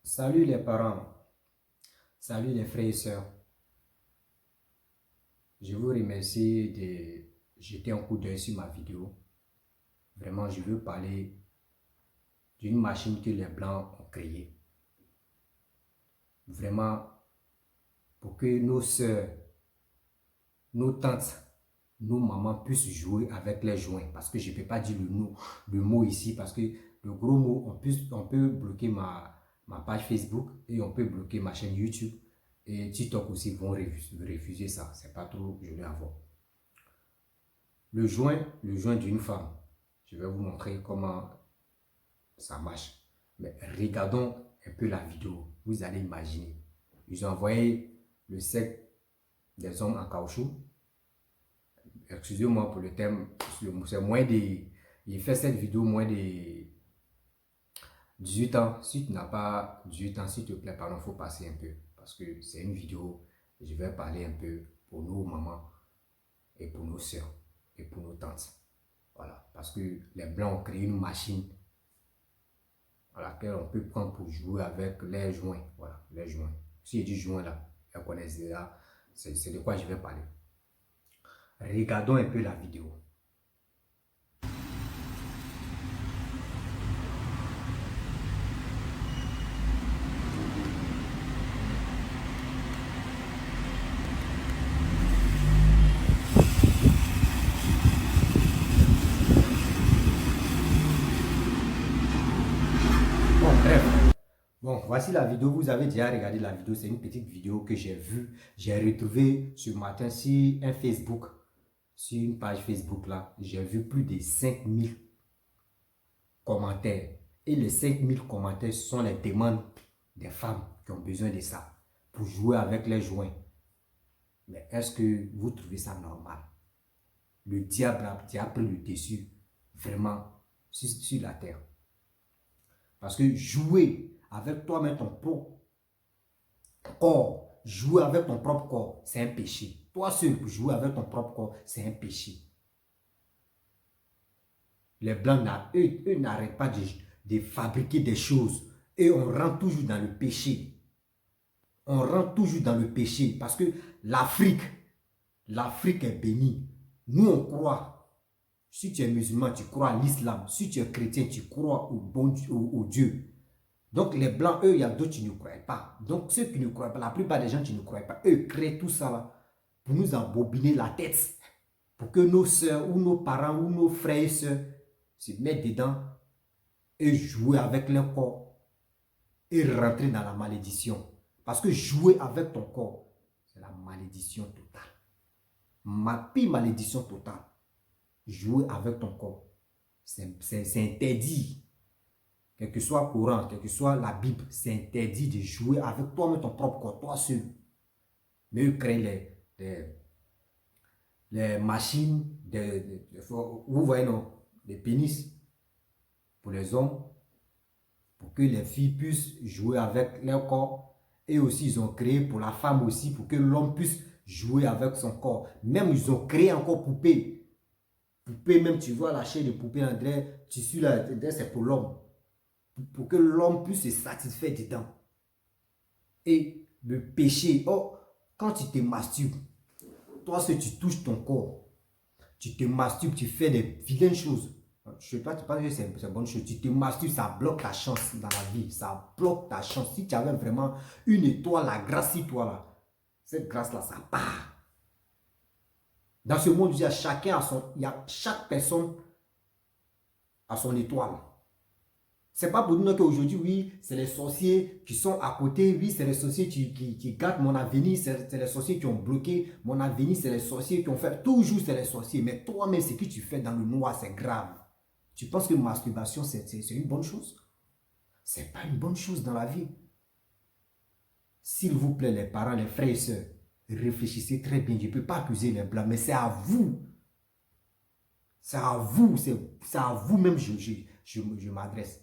Salut les parents, salut les frères et sœurs. Je vous remercie de jeter un coup d'œil sur ma vidéo. Vraiment, je veux parler d'une machine que les Blancs ont créée. Vraiment, pour que nos sœurs, nos tantes, nos mamans puissent jouer avec les joints. Parce que je ne peux pas dire le mot ici, parce que le gros mot, on peut bloquer ma page Facebook et on peut bloquer ma chaîne YouTube. Et TikTok aussi vont refuser ça. C'est pas trop joli à voir. Le joint d'une femme. Je vais vous montrer comment ça marche. Mais regardons un peu la vidéo. Vous allez imaginer. Ils ont envoyé le sexe des hommes en caoutchouc. Excusez-moi pour le thème. C'est moins de... Il fait cette vidéo moins de 18 ans. Si tu n'as pas 18 ans, s'il te plaît, pardon, il faut passer un peu. Parce que c'est une vidéo. Je vais parler un peu pour nos mamans et pour nos soeurs et pour nos tantes. Voilà, parce que les Blancs ont créé une machine à laquelle on peut prendre pour jouer avec les joints. Voilà, les joints. Si je dis joints là, vous connaissez déjà, c'est de quoi je vais parler. Regardons un peu la vidéo. Bon, bref. Bon, voici la vidéo. Vous avez déjà regardé la vidéo. C'est une petite vidéo que j'ai vue. J'ai retrouvé ce matin sur un Facebook. Sur une page Facebook là. J'ai vu plus de 5000 commentaires. Et les 5000 commentaires sont les demandes des femmes qui ont besoin de ça. Pour jouer avec les joints. Mais est-ce que vous trouvez ça normal? Le diable a pris le dessus vraiment sur la terre. Parce que jouer avec toi-même ton propre corps, jouer avec ton propre corps, c'est un péché. Toi seul, jouer avec ton propre corps, c'est un péché. Les Blancs, eux n'arrêtent pas de fabriquer des choses. Et on rentre toujours dans le péché. On rentre toujours dans le péché parce que l'Afrique est bénie. Nous, on croit. Si tu es musulman, tu crois à l'islam. Si tu es chrétien, tu crois au Dieu. Donc les Blancs, eux, il y a d'autres qui ne croient pas. Donc ceux qui ne croient pas, la plupart des gens qui ne croient pas, eux créent tout ça là pour nous embobiner la tête. Pour que nos soeurs ou nos parents ou nos frères et soeurs se mettent dedans et jouer avec leur corps et rentrer dans la malédiction. Parce que jouer avec ton corps, c'est la malédiction totale. Ma pire malédiction totale. Jouer avec ton corps. C'est interdit. Quel que soit le Coran, quel que soit la Bible, c'est interdit de jouer avec toi-même ton propre corps, toi seul. Mais eux créent les machines, vous voyez non, les pénis pour les hommes, pour que les filles puissent jouer avec leur corps. Et aussi, ils ont créé pour la femme aussi, pour que l'homme puisse jouer avec son corps. Même, ils ont créé encore poupée. Poupée, même, tu vois la chair de poupée, André, tissu là, c'est pour l'homme. Pour que l'homme puisse se satisfaire dedans. Et le péché, oh, quand tu te masturbes, toi, si tu touches ton corps, tu te masturbes, tu fais des vilaines choses. Je ne sais pas, tu penses que c'est une bonne chose. Tu te masturbes, ça bloque ta chance dans la vie. Ça bloque ta chance. Si tu avais vraiment une étoile, la grâce sur toi, là, cette grâce-là, ça part. Dans ce monde, chaque personne a son étoile. C'est pas pour nous qu'aujourd'hui, oui, c'est les sorciers qui sont à côté, oui, c'est les sorciers qui gardent mon avenir, c'est les sorciers qui ont bloqué mon avenir, c'est les sorciers qui ont fait, toujours c'est les sorciers. Mais toi-même, ce que tu fais dans le noir, c'est grave. Tu penses que masturbation, c'est une bonne chose? C'est pas une bonne chose dans la vie. S'il vous plaît, les parents, les frères et sœurs, réfléchissez très bien. Je ne peux pas accuser les Blancs, mais c'est à vous. C'est à vous, c'est à vous-même je m'adresse.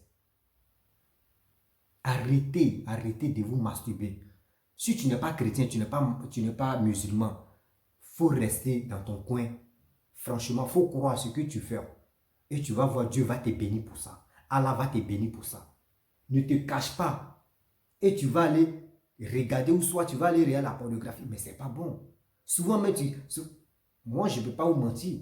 Arrêtez de vous masturber. Si tu n'es pas chrétien, tu n'es pas musulman, il faut rester dans ton coin. Franchement, il faut croire à ce que tu fais. Et tu vas voir, Dieu va te bénir pour ça. Allah va te bénir pour ça. Ne te cache pas et tu vas aller regarder ou soit tu vas aller regarder la pornographie. Mais c'est pas bon. Souvent, mais moi, je ne peux pas vous mentir.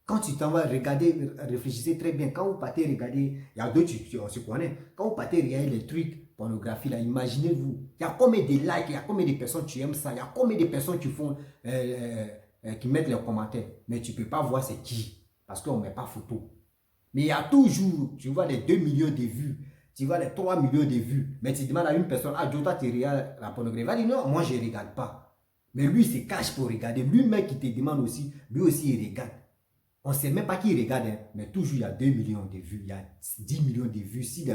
Quand tu t'en vas regarder, réfléchissez très bien. Quand vous partez regarder, il y a d'autres, on se connaît. Quand vous partez regarder les trucs pornographie, là, imaginez-vous. Il y a combien de likes, il y a combien de personnes qui aiment ça, il y a combien de personnes qui font, qui mettent leurs commentaires. Mais tu ne peux pas voir c'est qui. Parce qu'on ne met pas photo. Mais il y a toujours, tu vois les 2 millions de vues, tu vois les 3 millions de vues. Mais tu demandes à une personne, ah, Jota, tu regardes la pornographie. Il va dire, non, moi, je ne regarde pas. Mais lui, il se cache pour regarder. Lui-même qui te demande aussi, lui aussi, il regarde. On ne sait même pas qui regarde, hein, mais toujours il y a 2 millions de vues, il y a 10 millions de vues. Si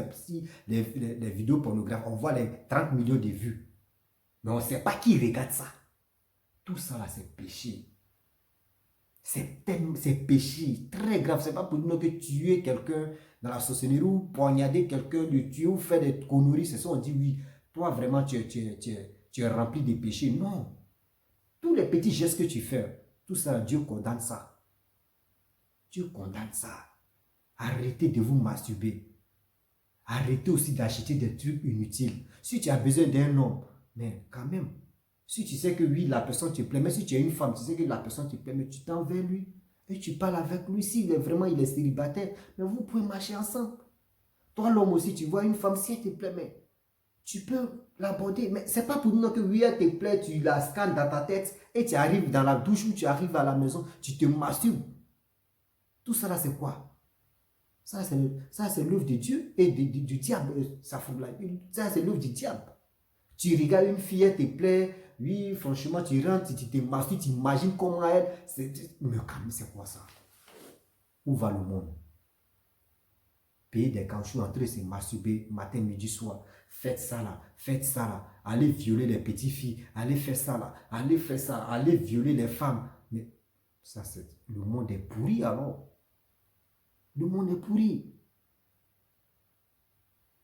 les vidéos pornographiques, on voit les 30 millions de vues. Mais on ne sait pas qui regarde ça. Tout ça là, c'est péché. C'est péché, très grave. C'est pas pour nous que tuer quelqu'un dans la société ou poignarder quelqu'un, de tuer ou faire des conneries. C'est ça, on dit oui, toi vraiment tu es rempli de péchés. Non. Tous les petits gestes que tu fais, tout ça, Dieu condamne ça. Dieu condamne ça. Arrêtez de vous masturber. Arrêtez aussi d'acheter des trucs inutiles. Si tu as besoin d'un homme, mais quand même, si tu sais que oui, la personne te plaît, mais si tu es une femme, tu sais que la personne te plaît, mais tu t'en vers lui et tu parles avec lui. S'il est vraiment il est célibataire, mais vous pouvez marcher ensemble. Toi, l'homme aussi, tu vois une femme, si elle te plaît, mais tu peux l'aborder. Mais c'est pas pour nous que oui, elle te plaît, tu la scannes dans ta tête et tu arrives dans la douche ou tu arrives à la maison, tu te masturbes. Tout ça là, c'est quoi? Ça, c'est l'œuvre de Dieu et du diable. Ça, c'est l'œuvre du diable. Tu regardes une fille, elle te plaît. Oui, franchement, tu rentres, tu te masturbes, tu imagines comment elle. Mais quand même, c'est quoi ça? Où va le monde? Payer des caoutchoucs, entrer se masturber matin, midi, soir. Faites ça là, faites ça là. Allez violer les petites filles. Allez faire ça là. Allez faire ça. Allez violer les femmes. Mais ça, c'est. Le monde est pourri alors. Le monde est pourri.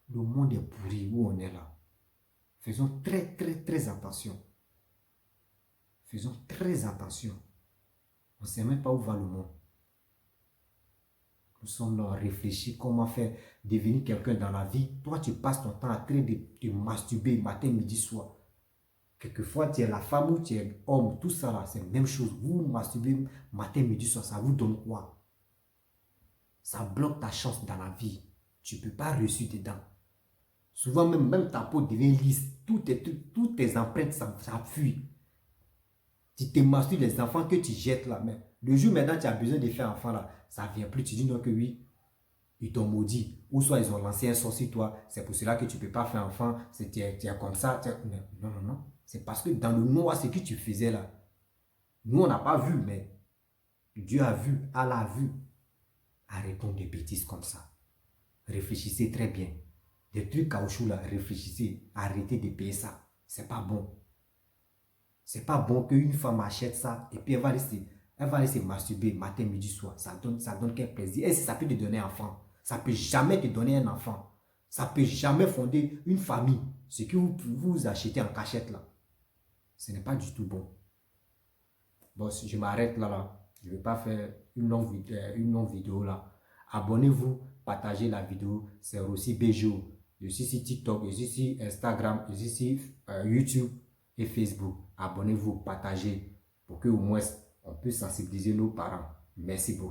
Le monde est pourri où on est là. Faisons très, très, très attention. Faisons très attention. On ne sait même pas où va le monde. Nous sommes là à réfléchir comment faire devenir quelqu'un dans la vie. Toi, tu passes ton temps à train de te masturber matin, midi, soir. Quelquefois, tu es la femme ou tu es homme. Tout ça là, c'est la même chose. Vous masturbez matin, midi, soir. Ça vous donne quoi? Ça bloque ta chance dans la vie. Tu ne peux pas réussir dedans. Souvent, même ta peau devient lisse. Toutes tes empreintes, ça fuit. Tu te masturbes les enfants que tu jettes là. Mais le jour maintenant, tu as besoin de faire enfant là, ça ne vient plus. Tu dis non que oui, ils t'ont maudit. Ou soit ils ont lancé un sort sur toi. C'est pour cela que tu ne peux pas faire enfant. Tu es comme ça. Non, non, non. C'est parce que dans le noir, ce que tu faisais là, nous, on n'a pas vu, mais Dieu a vu, Allah a vu. Arrêtons des bêtises comme ça. Réfléchissez très bien. Des trucs caoutchouc là, réfléchissez. Arrêtez de payer ça. C'est pas bon. C'est pas bon qu'une femme achète ça et puis elle va laisser masturber matin, midi, soir. Ça donne quel plaisir. Et si ça peut te donner un enfant, ça peut jamais te donner un enfant. Ça peut jamais fonder une famille. Ce que vous achetez en cachette là, ce n'est pas du tout bon. Bon, si je m'arrête là. Je ne vais pas faire une longue vidéo là. Abonnez-vous, partagez la vidéo. C'est aussi BGO. Je suis sur TikTok, je suis sur Instagram, je suis sur YouTube et Facebook. Abonnez-vous, partagez pour que au moins on puisse sensibiliser nos parents. Merci beaucoup.